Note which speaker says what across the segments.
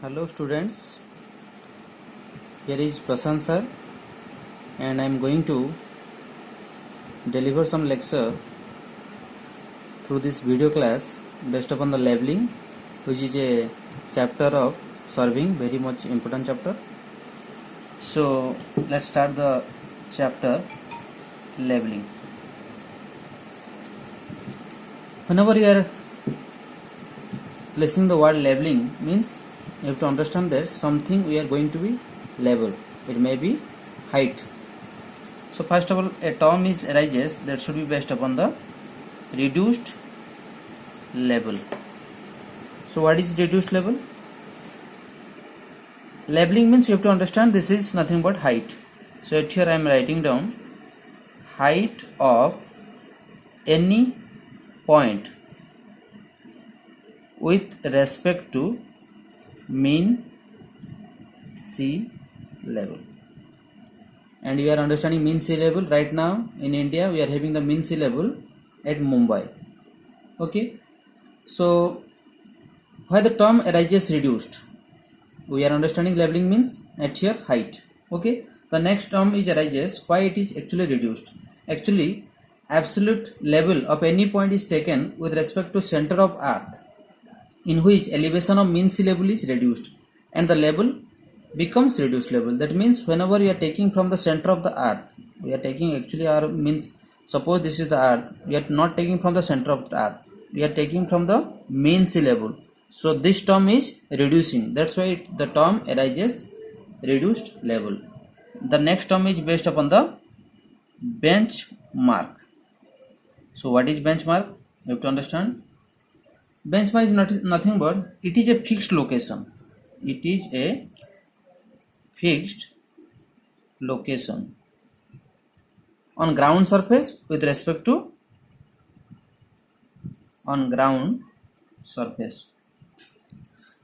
Speaker 1: Hello students, here is Prashant sir and I am going to deliver some lecture through this video class based upon the labeling, which is a chapter of serving, very much important chapter. So let's start the chapter labeling. Whenever you are listening the word labeling means you have to understand that something we are going to be labeled. It may be height. So first of all, a term is arises that should be based upon the reduced label. So what is reduced label? Labeling means you have to understand this is nothing but height. So at here I am writing down height of any point with respect to mean sea level. And we are understanding mean sea level right now in India. We are having the mean sea level at Mumbai. Okay, so why the term arises reduced? We are understanding labeling means at here height. Okay, the next term is arises why it is actually reduced. Actually, absolute level of any point is taken with respect to center of earth, in which elevation of mean sea level is reduced and the level becomes reduced level. That means whenever we are taking from the center of the earth, we are taking actually our means, suppose this is the earth, we are not taking from the center of the earth, we are taking from the mean sea level. So this term is reducing, that's why the term arises reduced level. The next term is based upon the benchmark. So what is benchmark? You have to understand. Benchmark is nothing but it is a fixed location. It is a fixed location on ground surface with respect to ground surface.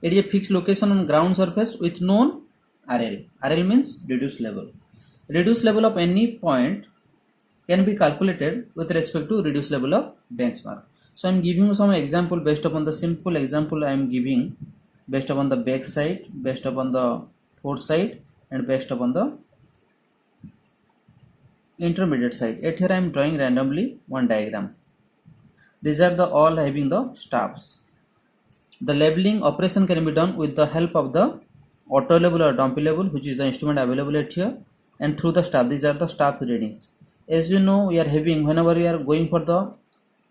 Speaker 1: It is a fixed location on ground surface with known RL. RL means reduced level. Reduced level of any point can be calculated with respect to reduced level of benchmark. So I am giving you some example based upon the simple example I am giving based upon the back side, based upon the force side and based upon the intermediate side. At here I am drawing randomly one diagram. These are the all having the staffs. The labeling operation can be done with the help of the auto label or dumpy label, which is the instrument available at here, and through the staff. These are the staff readings. As you know, we are having, whenever we are going for the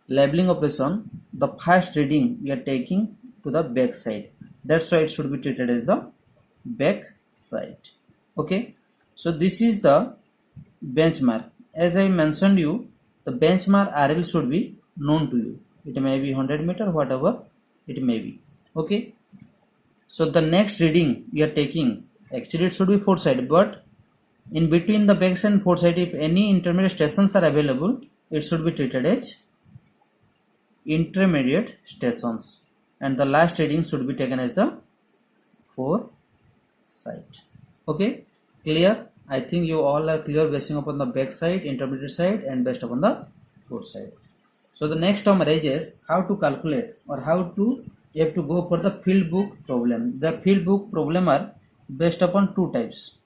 Speaker 1: labeling operation, the first reading we are taking to the back side. That's why it should be treated as the back side. Okay, so this is the benchmark. As I mentioned you, the benchmark RL should be known to you. It may be 100 meter, whatever it may be. Okay, so the next reading we are taking, actually it should be force side, but in between the back side and force side, if any intermediate stations are available, it should be treated as intermediate stations, and the last reading should be taken as the force side. Okay, clear? I think you all are clear based upon the back side, intermediate side and based upon the force side. So the next term arises how to calculate or how to, you have to go for the field book problem. The field book problem are based upon two types,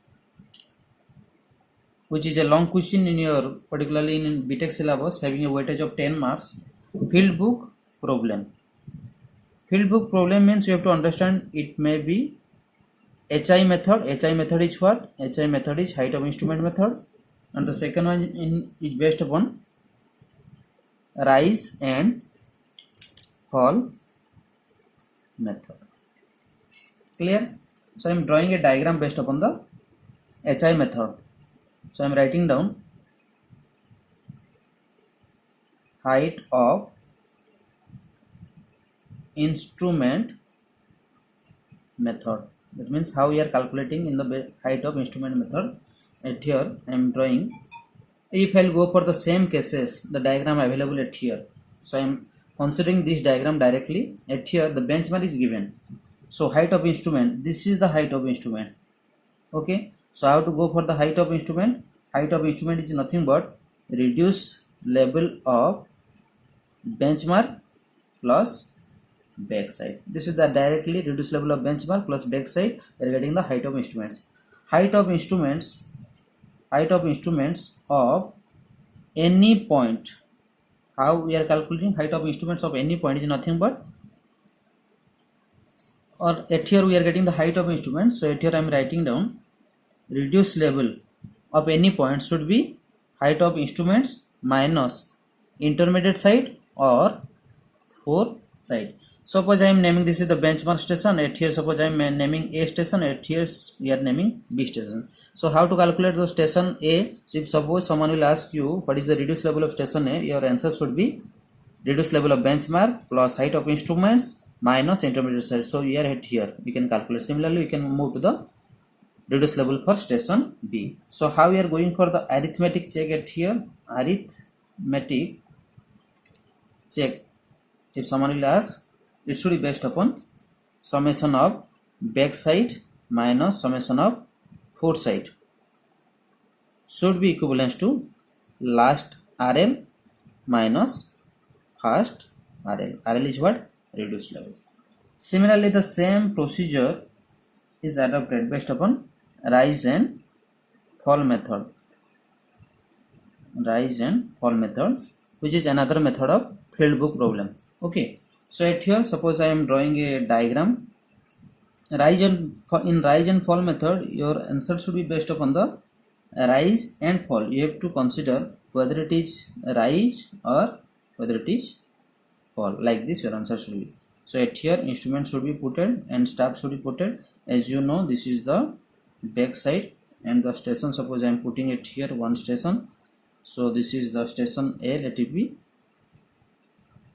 Speaker 1: which is a long question in your, particularly in BTech syllabus, having a weightage of 10 marks. Field book problem. Field book problem means you have to understand it may be HI method. HI method is what? HI method is height of instrument method, and the second one is based upon rise and fall method. Clear? So I am drawing a diagram based upon the HI method. So I am writing down height of instrument method. That means how we are calculating in the height of instrument method. At here I am drawing, if I will go for the same cases, the diagram available at here. So I am considering this diagram directly. At here the benchmark is given. So height of instrument, this is the height of instrument. Okay, so I have to go for the height of instrument. Height of instrument is nothing but reduced level of benchmark plus back side. This is the directly reduced level of benchmark plus back side. We are getting the height of instruments. Height of instruments of any point. How we are calculating height of instruments of any point is nothing but, or at here we are getting the height of instruments. So at here I am writing down reduced level of any point should be height of instruments minus intermediate side or fore side. Suppose I am naming this is the benchmark station. At here suppose I am naming A station. At here we are naming B station. So how to calculate the station A? So if suppose someone will ask you what is the reduced level of station A, your answer should be reduced level of benchmark plus height of instruments minus intermediate side. So here at here we can calculate. Similarly, we can move to the reduced level for station B. So how we are going for the arithmetic check at here? Arithmetic check. If someone will ask, it should be based upon summation of back side minus summation of fore side should be equivalent to last RL minus first RL. RL is what? Reduced level. Similarly, the same procedure is adopted based upon rise and fall method. Rise and fall method, which is another method of field book problem. Okay. So at here, suppose I am drawing a diagram. In rise and fall method, your answer should be based upon the rise and fall. You have to consider whether it is rise or whether it is fall. Like this, your answer should be. So at here, instrument should be putted and staff should be putted. As you know, this is the back side and the station. Suppose I am putting it here, one station. So this is the station A, let it be.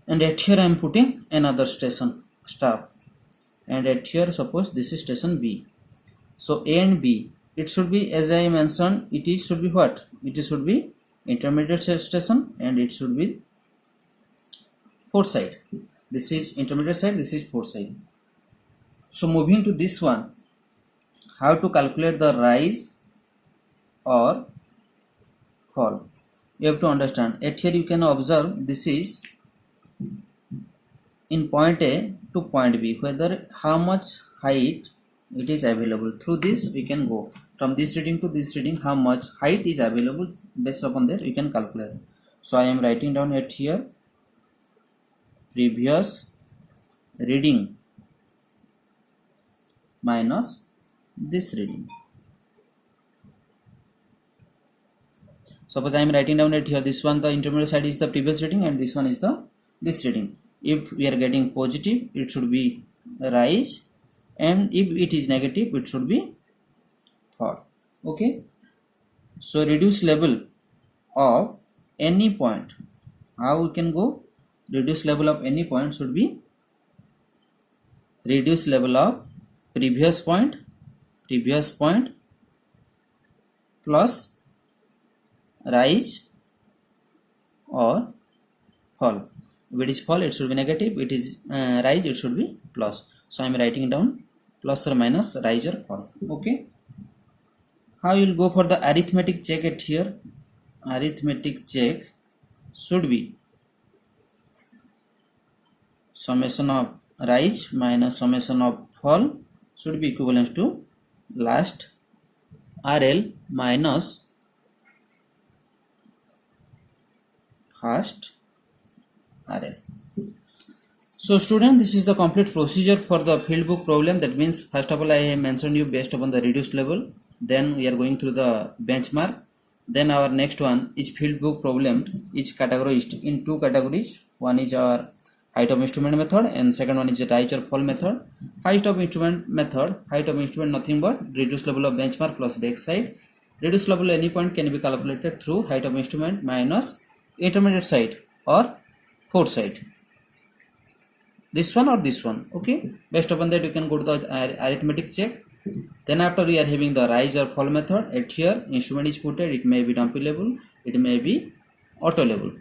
Speaker 1: And at here I am putting another station staff, and at here suppose this is station B. So A and B, it should be, as I mentioned, should be what? It should be intermediate station and it should be fore side. This is intermediate side, this is fore side. So moving to this one, how to calculate the rise or fall? You have to understand. At here you can observe this is in point A to point B, whether how much height it is available. Through this we can go from this reading to this reading, how much height is available. Based upon that we can calculate. So I am writing down at here previous reading minus this reading. Suppose I am writing down at here, this one the intermediate side is the previous reading and this one is the this reading. If we are getting positive, it should be rise, and if it is negative, it should be fall. Okay. So reduce level of any point. How we can go? Reduce level of any point should be reduce level of previous point plus rise or fall. If it is fall, it should be negative. It is rise, it should be plus. So I am writing down plus or minus rise or fall. Okay. How you will go for the arithmetic check at here? Arithmetic check should be summation of rise minus summation of fall should be equivalent to last RL minus first RL. So student, this is the complete procedure for the field book problem. That means first of all I have mentioned you based upon the reduced level, then we are going through the benchmark, then our next one is field book problem is categorized in two categories. One is our height of instrument method and second one is the rise or fall method. Height of instrument method, height of instrument nothing but reduced level of benchmark plus backside. Reduced level any point can be calculated through height of instrument minus intermediate side or fore side, this one or this one. Okay, based upon that you can go to the arithmetic check. Then after we are having the rise or fall method. At here instrument is put, it may be dumpy level, it may be auto level.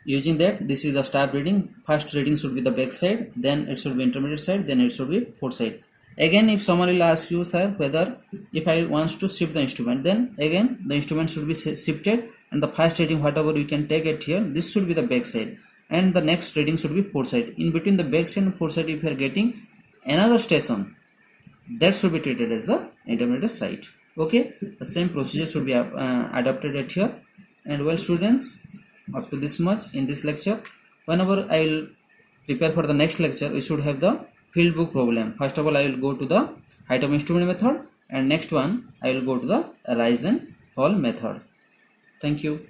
Speaker 1: Using that, this is the staff reading. First reading should be the back side, then it should be intermediate side, then it should be fore side. Again, if someone will ask you, sir, whether if I want to shift the instrument, then again the instrument should be shifted and the first reading whatever we can take it here, this should be the back side. and the next reading should be 4 side. In between the back side and 4 side, if you are getting another station, that should be treated as the intermediate side. Okay, the same procedure should be adopted at here. And well students, up to this much in this lecture. Whenever I will prepare for the next lecture, we should have the field book problem. First of all, I will go to the height of instrument method, and next one I will go to the rise and fall method. Thank you.